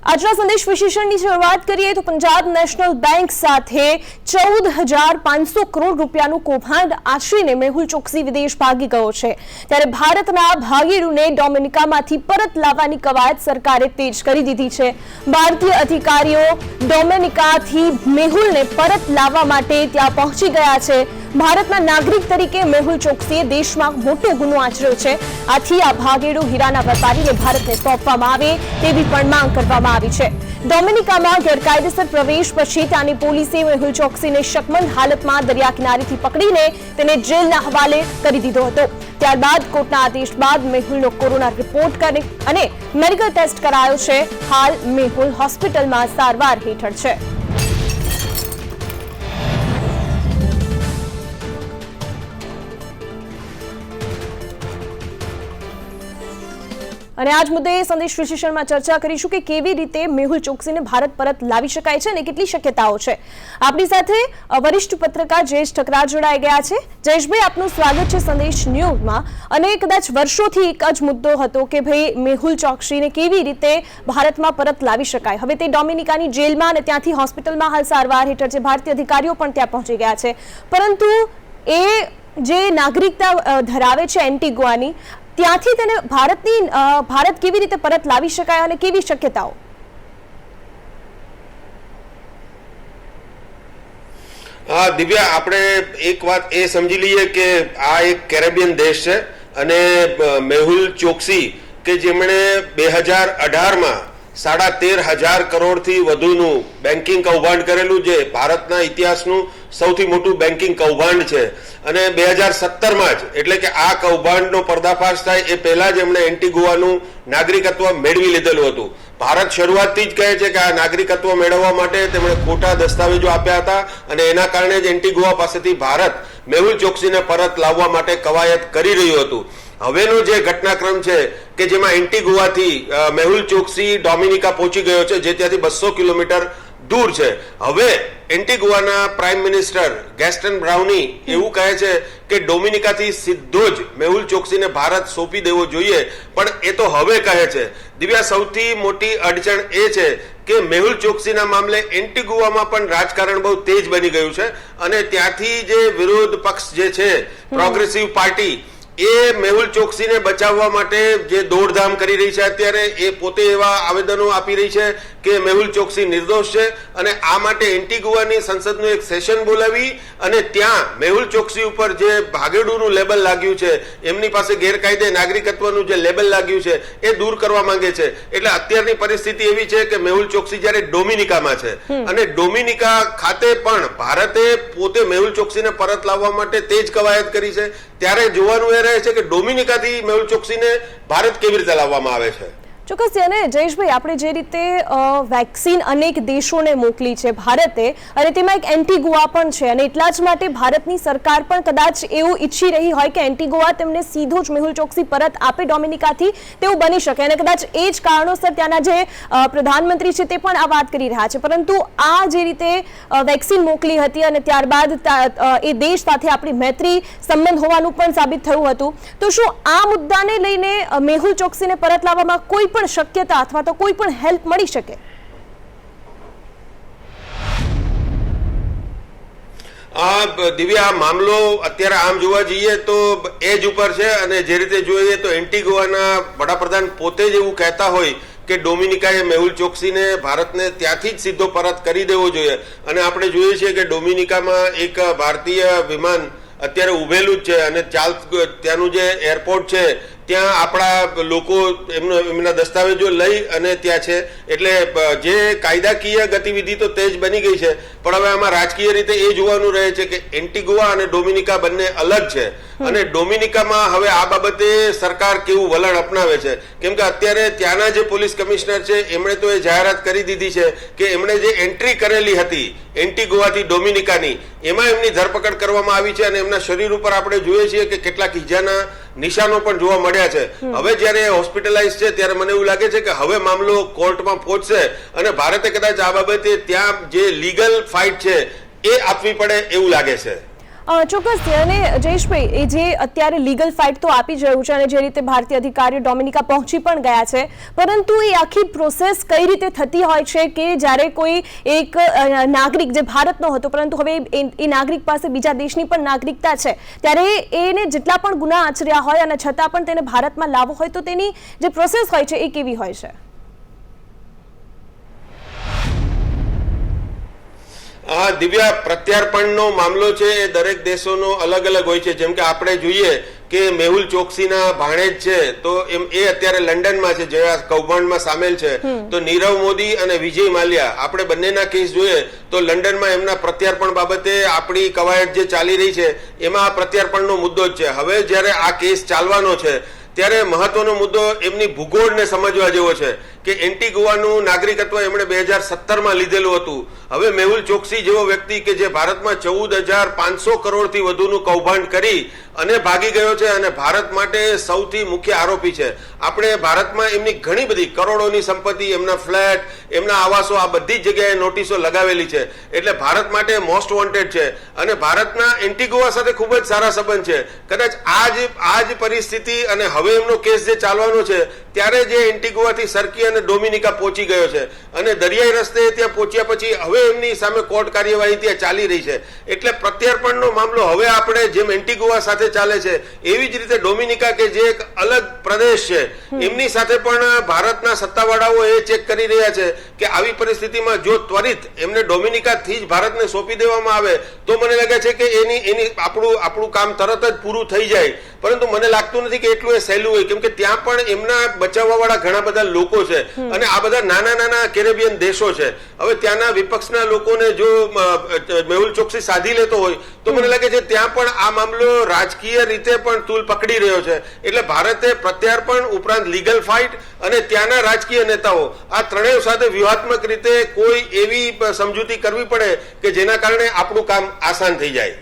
આજના સંદેશ વિશેષણની શરૂઆત કરીએ તો પંજાબ નેશનલ બેંક સાથે 14,500 કરોડ રૂપિયાનું કૌભાંડ આશરીને મેહુલ ચોકસી વિદેશ ભાગી ગયો છે। ત્યારે ભારતના ભાગીડુને ડોમિનિકામાંથી પરત લાવવાની કવાયત સરકારે તેજ કરી દીધી છે। ભારતીય અધિકારીઓ ડોમિનિકાથી મેહુલને પરત લાવવા માટે ત્યાં પહોંચી ગયા છે। ભારતના નાગરિક તરીકે મેહુલ ચોકસીએ દેશમાં મોટો ગુનો આચર્યો છે। આથી આ ભાગેડુ હીરાના વેપારીને ભારતને સોંપવામાં આવે તેવી પણ માંગ કરવામાં આવી છે। ડોમિનિકામાં ગેરકાયદેસર પ્રવેશ પછી ત્યાંની પોલીસે મેહુલ ચોકસીને શકમંદ હાલતમાં દરિયા કિનારેથી પકડીને તેને જેલના હવાલે કરી દીધો હતો। ત્યારબાદ કોર્ટના આદેશ બાદ મેહુલનો કોરોના રિપોર્ટ અને મેડિકલ ટેસ્ટ કરાયો છે। હાલ મેહુલ હોસ્પિટલમાં સારવાર હેઠળ છે। અને આજ મુદ્દે સંદેશ વિશેષણમાં ચર્ચા કરીશું કે કેવી રીતે મેહુલ ચોકસીને ભારત પરત લાવી શકાય છે અને કેટલી શક્યતાઓ છે। આપણી સાથે વરિષ્ઠ પત્રકાર જયેશ ઠકરાર જોડાઈ ગયા છે। જયેશભાઈ, આપનું સ્વાગત છે સંદેશ ન્યૂઝમાં। અને કદાચ વર્ષોથી એક જ મુદ્દો હતો કે ભાઈ મેહુલ ચોકસીને કેવી રીતે ભારતમાં પરત લાવી શકાય। હવે તે ડોમિનિકાની જેલમાં અને ત્યાંથી હોસ્પિટલમાં હાલ સારવાર હેઠળ છે। ભારતીય અધિકારીઓ પણ ત્યાં પહોંચી ગયા છે, પરંતુ એ જે નાગરિકતા ધરાવે છે એન્ટીગુઆની, ત્યાંથી તેને ભારત કેવી રીતે પરત લાવી શકાય અને કેવી શક્યતાઓ? હા દિવ્યા, આપણે એક વાત એ સમજી લઈએ કે આ એક કેરેબિયન દેશ છે અને મેહુલ ચોકસી કે જેમણે 2018માં 13,500 કરોડથી વધુનું બેન્કિંગ કૌભાંડ કરેલું, જે ભારતના ઇતિહાસનું સૌથી મોટું બેન્કિંગ કૌભાંડ છે। અને 2017માં જ, એટલે કે આ કૌભાંડનો પર્દાફાશ થાય એ પહેલા જ એમણે એન્ટીગુઆનું નાગરિકત્વ મેળવી લીધેલું હતું। ભારત શરૂઆતથી જ કહે છે કે આ નાગરિકત્વ મેળવવા માટે તેમણે ખોટા દસ્તાવેજો આપ્યા હતા અને એના કારણે જ એન્ટીગુઆ પાસેથી ભારત મેહુલ ચોકસીને પરત લાવવા માટે કવાયત કરી રહ્યું હતું। હવેનો જે ઘટનાક્રમ છે કે જેમાં એન્ટીગુઆથી મેહુલ ચોકસી ડોમિનિકા પહોંચી ગયો છે, જે ત્યાંથી 200 કિલોમીટર દૂર છે। હવે એન્ટીગુઆના પ્રાઇમ મિનિસ્ટર ગેસ્ટન બ્રાઉની એવું કહે છે કે ડોમિનિકાથી સીધો જ મેહુલ ચોકસીને ભારત સોંપી દેવો જોઈએ, પણ એ તો હવે કહે છે। દિવ્યા, સૌથી મોટી અડચણ એ છે કે મેહુલ ચોકસીના મામલે એન્ટીગુઆમાં પણ રાજકારણ બહુ તેજ બની ગયું છે અને ત્યાંથી જે વિરોધ પક્ષ જે છે પ્રોગ્રેસિવ પાર્ટી, એ મેહુલ ચોકસીને બચાવવા માટે જે દોડધામ કરી રહી છે અત્યારે, એ પોતે એવા આવેદનો આપી રહી છે કે મેહુલ ચોકસી નિર્દોષ છે અને આ માટે એન્ટીગુઆની સંસદનું એક સેશન બોલાવી અને ત્યાં મેહુલ ચોકસી ઉપર જે ભાગેડુનું લેબલ લાગ્યું છે, એમની પાસે ગેરકાયદે નાગરિકત્વનું જે લેબલ લાગ્યું છે, એ દૂર કરવા માંગે છે। એટલે અત્યારની પરિસ્થિતિ એવી છે કે મેહુલ ચોકસી જ્યારે ડોમિનિકામાં છે અને ડોમિનિકા ખાતે પણ ભારતે પોતે મેહુલ ચોકસીને પરત લાવવા માટે તેજ કવાયત કરી છે, ત્યારે જોવાનું એ રહે છે કે ડોમિનિકાથી મેહુલ ચોકસીને ભારત કેવી રીતે લાવવામાં આવે છે। ચોક્કસ। અને જયેશભાઈ, આપણે જે રીતે વેક્સિન અનેક દેશોને મોકલી છે ભારતે, અને તેમાં એક એન્ટીગુઆ પણ છે, અને એટલા જ માટે ભારતની સરકાર પણ કદાચ એવું ઈચ્છી રહી હોય કે એન્ટીગુઆ તેમને સીધો જ મેહુલ ચોકસી પરત આપે ડોમિનિકાથી, તેવું બની શકે। અને કદાચ એ જ કારણોસર ત્યાંના જે પ્રધાનમંત્રી છે તે પણ આ વાત કરી રહ્યા છે। પરંતુ આ જે રીતે વેક્સિન મોકલી હતી અને ત્યારબાદ એ દેશ સાથે આપણી મૈત્રી સંબંધ હોવાનું પણ સાબિત થયું હતું, તો શું આ મુદ્દાને લઈને મેહુલ ચોકસીને પરત લાવવામાં કોઈ પણ શક્યતા અથવા તો કોઈ પણ હેલ્પ મળી શકે? દિવ્યા, આ મામલો અત્યારે આમ જોવા જઈએ તો એજ ઉપર છે અને જે રીતે જોઈએ તો એન્ટીગુઆના વડાપ્રધાન પોતે જ એવું કહેતા હોય કે ડોમિનિકાએ મેહુલ ચોકસીને ભારતને ત્યાંથી જ સીધો પરત કરી દેવો જોઈએ। અને આપણે જોઈએ છીએ કે ડોમિનિકામાં એક ભારતીય વિમાન અત્યારે ઉભેલું જ છે અને ત્યાંનું જે એરપોર્ટ છે ત્યાં આપણા લોકો એમના દસ્તાવેજો લઈ અને ત્યાં છે। એટલે જે કાયદાકીય ગતિવિધિ તો તેજ બની ગઈ છે, પણ હવે આમાં રાજકીય રીતે એ જોવાનું રહે છે કે એન્ટીગુઆ અને ડોમિનિકા બંને અલગ છે અને ડોમિનિકામાં હવે આ બાબતે સરકાર કેવું વલણ અપનાવે છે, કેમ કે અત્યારે ત્યાંના જે પોલીસ કમિશનર છે એમણે તો એ જાહેરાત કરી દીધી છે કે એમણે જે એન્ટ્રી કરેલી હતી એન્ટીગુઆથી ડોમિનિકાની, એમાં એમની ધરપકડ કરવામાં આવી છે અને એમના શરીર ઉપર આપણે જોઈએ છીએ કે કેટલાક ઈજાના નિશાનો પણ જોવા મળ્યા છે। હવે જ્યારે હોસ્પિટલાઇઝ છે ત્યારે મને એવું લાગે છે કે હવે મામલો કોર્ટમાં પહોંચશે અને ભારતે કદાચ આ બાબતે ત્યાં જે લીગલ ફાઇટ છે એ આપવી પડે એવું લાગે છે। ચોક્કસ. અને જયેશભાઈ, એ જે અત્યારે લીગલ ફાઇટ તો આપી જ રહ્યું છે અને જે રીતે ભારતીય અધિકારીઓ ડોમિનિકા પહોંચી પણ ગયા છે, પરંતુ એ આખી પ્રોસેસ કઈ રીતે થતી હોય છે કે જ્યારે કોઈ એક નાગરિક જે ભારતનો હતો પરંતુ હવે એ નાગરિક પાસે બીજા દેશની પણ નાગરિકતા છે, ત્યારે એને જેટલા પણ ગુના આચર્યા હોય અને છતાં પણ તેને ભારતમાં લાવવો હોય તો તેની જે પ્રોસેસ હોય છે એ કેવી હોય છે? હા દિવ્યા, પ્રત્યાર્પણનો મામલો છે એ દરેક દેશોનો અલગ અલગ હોય છે. જેમ કે આપણે જોઈએ કે મેહુલ ચોકસીના ભાણેજ છે તો એ અત્યારે લંડનમાં છે, જે કૌભાંડમાં સામેલ છે. તો નીરવ મોદી અને વિજય માલ્યા, આપણે બંનેના કેસ જોઈએ તો લંડનમાં એમના પ્રત્યાર્પણ બાબતે આપણી કવાયત જે ચાલી રહી છે એમાં આ પ્રત્યાર્પણનો મુદ્દો જ છે. હવે જ્યારે આ કેસ ચાલવાનો છે ત્યારે મહત્વનો મુદ્દો એમની ભૂગોળને સમજવા જેવો છે કે એન્ટીગુઆનું નાગરિકત્વ એમણે 2017માં લીધેલું હતું. હવે મેહુલ ચોકસી જેવો વ્યક્તિ કે જે ભારતમાં 14,500 કરોડથી વધુનું કૌભાંડ કરી અને ભાગી ગયો છે અને ભારત માટે સૌથી મુખ્ય આરોપી છે. આપણે ભારતમાં એમની ઘણી બધી કરોડોની સંપત્તિ, એમના ફ્લેટ, એમના આવાસો, આ બધી જ જગ્યાએ નોટિસો લગાવેલી છે. એટલે ભારત માટે મોસ્ટ વોન્ટેડ છે અને ભારતના એન્ટીગુઆ સાથે ખૂબ જ સારા સંબંધ છે. કદાચ આ જ પરિસ્થિતિ અને હવે એમનો કેસ જે ચાલવાનો છે ત્યારે જે એન્ટીગુઆથી સરકી અને ડોમિનિકા પહોંચી ગયો છે અને દરિયાઈ રસ્તે ત્યાં પહોંચ્યા પછી હવે એમની સામે કોર્ટ કાર્યવાહી ત્યાં ચાલી રહી છે. એટલે પ્રત્યાર્પણનો મામલો હવે આપણે જેમ એન્ટીગુઆ સાથે ચાલે છે એવી જ રીતે ડોમિનિકા કે જે એક અલગ પ્રદેશ છે એમની સાથે પણ ભારતના સત્તાવાળાઓ એ ચેક કરી રહ્યા છે કે આવી પરિસ્થિતિમાં જો ત્વરિત એમને ડોમિનિકાથી જ ભારતને સોંપી દેવામાં આવે તો મને લાગે છે કે એની આપણું કામ તરત જ પૂરું થઈ જાય. પરંતુ મને લાગતું નથી કે એટલું એ સહેલું હોય, કેમ કે ત્યાં પણ એમના બચાવવા વાળા ઘણા બધા લોકો છે અને આ બધા નાના નાના કેરેબિયન દેશો છે. હવે ત્યાંના વિપક્ષના લોકોને જો મેહુલ ચોકસી સાધી લેતો હોય તો મને લાગે છે ત્યાં પણ આ મામલો રાજકીય રીતે પણ તૂલ પકડી રહ્યો છે. એટલે ભારતે પ્રત્યાર્પણ ઉપરાંત લીગલ ફાઇટ અને ત્યાંના રાજકીય નેતાઓ આ ત્રણેય સાથે વ્યૂહાત્મક રીતે કોઈ એવી સમજૂતી કરવી પડે કે જેના કારણે આપણું કામ આસાન થઈ જાય.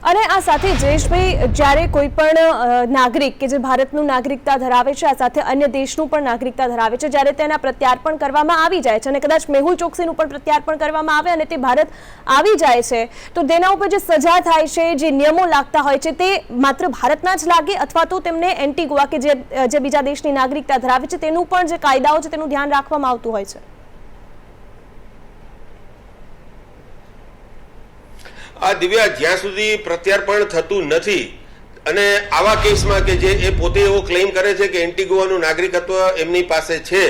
અને આ સાથે જયેશભાઈ, જ્યારે કોઈ પણ નાગરિક કે જે ભારતનું નાગરિકતા ધરાવે છે, આ સાથે અન્ય દેશનું પણ નાગરિકતા ધરાવે છે, જ્યારે તેના પ્રત્યાર્પણ કરવામાં આવી જાય છે અને કદાચ મેહુલ ચોકસીનું પણ પ્રત્યાર્પણ કરવામાં આવે અને તે ભારત આવી જાય છે તો તેના ઉપર જે સજા થાય છે, જે નિયમો લાગતા હોય છે, તે માત્ર ભારતના જ લાગે અથવા તો તેમને એન્ટીગુઆ કે જે બીજા દેશની નાગરિકતા ધરાવે છે તેનું પણ જે કાયદાઓ છે તેનું ધ્યાન રાખવામાં આવતું હોય છે? આ દિવ્યા, જ્યાં સુધી પ્રત્યાર્પણ થતું નથી અને આવા કેસમાં કે જે એ પોતે એવો ક્લેમ કરે છે કે એન્ટીગુઆનું નાગરિકત્વ એમની પાસે છે,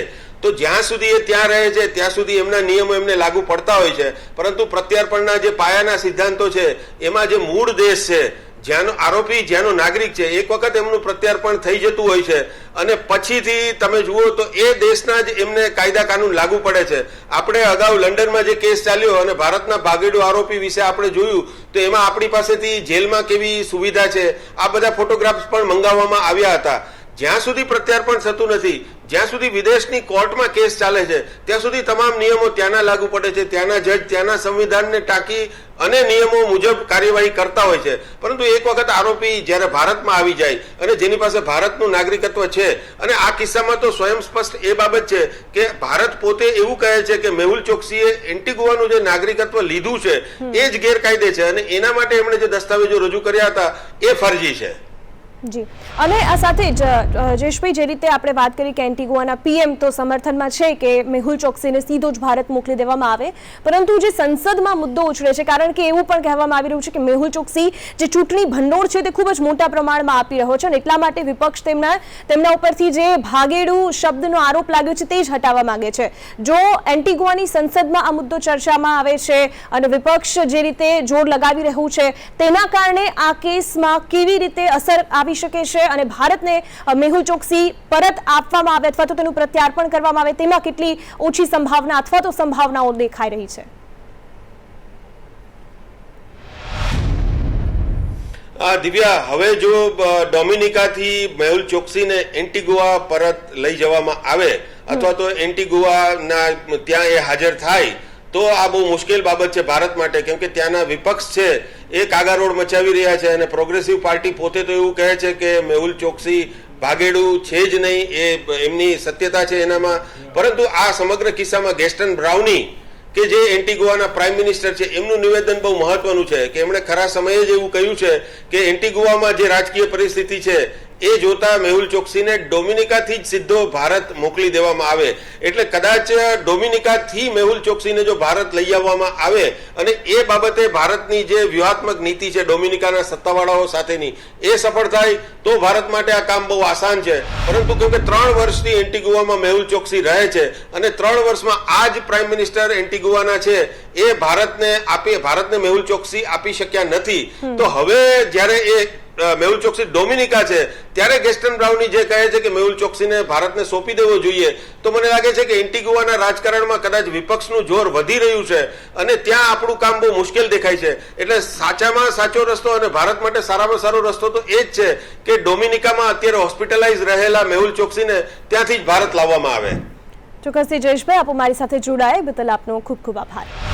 તો જ્યાં સુધી એ ત્યાં રહે છે ત્યાં સુધી એમના નિયમો એમને લાગુ પડતા હોય છે. પરંતુ પ્રત્યાર્પણના જે પાયાના સિદ્ધાંતો છે એમાં જે મૂળ દેશ છે, જ્યાંનો આરોપી, જ્યાંનો નાગરિક છે, એક વખત એમનું પ્રત્યાર્પણ થઈ જતું હોય છે અને પછીથી તમે જુઓ તો એ દેશના જ એમને કાયદા કાનૂન લાગુ પડે છે. આપણે અગાઉ લંડનમાં જે કેસ ચાલ્યો અને ભારતના ભાગેડુ આરોપી વિશે આપણે જોયું તો એમાં આપણી પાસેથી જેલમાં કેવી સુવિધા છે આ બધા ફોટોગ્રાફ્સ પણ મંગાવવામાં આવ્યા હતા. જ્યાં સુધી પ્રત્યાર્પણ થતું નથી, જ્યાં સુધી વિદેશની કોર્ટમાં કેસ ચાલે છે ત્યાં સુધી તમામ નિયમો ત્યાંના લાગુ પડે છે. ત્યાંના જજ ત્યાંના સંવિધાનને ટાંકી અને નિયમો મુજબ કાર્યવાહી કરતા હોય છે. પરંતુ એક વખત આરોપી જ્યારે ભારતમાં આવી જાય અને જેની પાસે ભારતનું નાગરિકત્વ છે, અને આ કિસ્સામાં તો સ્વયં સ્પષ્ટ એ બાબત છે કે ભારત પોતે એવું કહે છે કે મેહુલ ચોકસીએ એન્ટીગુઆનું જે નાગરિકત્વ લીધું છે એ જ ગેરકાયદે છે અને એના માટે એમણે જે દસ્તાવેજો રજૂ કર્યા હતા એ ફરજી છે. જી. અને આ સાથે જ જયેશભાઈ, જે રીતે આપણે વાત કરી કે એન્ટીગુઆના પીએમ તો સમર્થનમાં છે કે મેહુલ ચોકસીને સીધો જ ભારત મોકલી દેવામાં આવે, પરંતુ જે સંસદમાં મુદ્દો ઉછળે છે, કારણ કે એવું પણ કહેવામાં આવી રહ્યું છે કે મેહુલ ચોકસી જે ચૂંટણી ભંડોળ છે તે ખૂબ જ મોટા પ્રમાણમાં આપી રહ્યો છે અને એટલા માટે વિપક્ષ તેમના ઉપરથી જે ભાગેડુ શબ્દનો આરોપ લાગ્યો છે તે જ હટાવવા માંગે છે. જો એન્ટીગુઆની સંસદમાં આ મુદ્દો ચર્ચામાં આવે છે અને વિપક્ષ જે રીતે જોર લગાવી રહ્યું છે તેના કારણે આ કેસમાં કેવી રીતે અસર આવી શકે છે અને ભારતને મેહુલ ચોકસી પરત આપવામાં આવે અથવા તો તેનું પ્રત્યાર્પણ કરવામાં આવે તેમાં કેટલી ઓછી સંભાવના અથવા તો સંભાવનાઓ દેખાઈ રહી છે? દિવ્યા, હવે જો ડોમિનિકાથી મેહુલ ચોકસીને એન્ટીગુઆ પરત લઈ જવામાં આવે અથવા તો એન્ટીગુઆના ત્યાં એ હાજર થાય તો આ બહુ મુશ્કેલ બાબત છે ભારત માટે, કેમ કે ત્યાંના વિપક્ષ છે એ કાગારોડ મચાવી રહ્યા છે અને પ્રોગ્રેસિવ પાર્ટી પોતે તો એવું કહે છે કે મેહુલ ચોકસી ભાગેડુ છે જ નહીં, એ એમની સત્યતા છે એનામાં. પરંતુ આ સમગ્ર કિસ્સામાં ગેસ્ટન બ્રાઉની કે જે એન્ટીગુઆના પ્રાઇમ મિનિસ્ટર છે એમનું નિવેદન બહુ મહત્વનું છે કે એમણે ખરા સમયે જ એવું કહ્યું છે કે એન્ટીગુઆમાં જે રાજકીય પરિસ્થિતિ છે એ જોતા મેહુલ ચોકસીને ડોમિનિકાથી જ સીધો ભારત મોકલી દેવામાં આવે, એટલે કદાચ ડોમિનિકાથી મેહુલ ચોકસીને જો ભારત લઈ આવવામાં આવે અને એ બાબતે ભારતની જે વ્યૂહાત્મક નીતિ છે ડોમિનિકાના સત્તાવાળાઓ સાથેની એ સફળ થાય તો ભારત માટે આ કામ બહુ આસાન છે. પરંતુ કેમ કે 3 વર્ષથી એન્ટીગુઆમાં મેહુલ ચોકસી રહે છે અને 3 વર્ષમાં આ જ પ્રાઇમ મિનિસ્ટર એન્ટીગુઆના છે એ ભારતને મેહુલ ચોકસી આપી શક્યા નથી, તો હવે જ્યારે એ મેહુલ ચોકસી ડોમિનિકા છે ત્યારે ગેસ્ટન બ્રાઉની જે કહે છે કે મેહુલ ચોકસીને ભારતને સોંપી દેવો જોઈએ, તો મને લાગે છે કે એન્ટીગુઆના રાજકારણમાં કદાચ વિપક્ષનું જોર વધી રહ્યું છે અને ત્યાં આપણું કામ બહુ મુશ્કેલ દેખાય છે. એટલે સાચામાં સાચો રસ્તો અને ભારત માટે સારામાં સારો રસ્તો તો એ જ છે કે ડોમિનિકામાં અત્યારે હોસ્પિટલાઇઝ રહેલા મેહુલ ચોકસીને ત્યાંથી જ ભારત લાવવામાં આવે. ચોક્કસથી જયેશભાઈ, આપ મારી સાથે જોડાયા બદલ આપનો ખૂબ ખૂબ આભાર.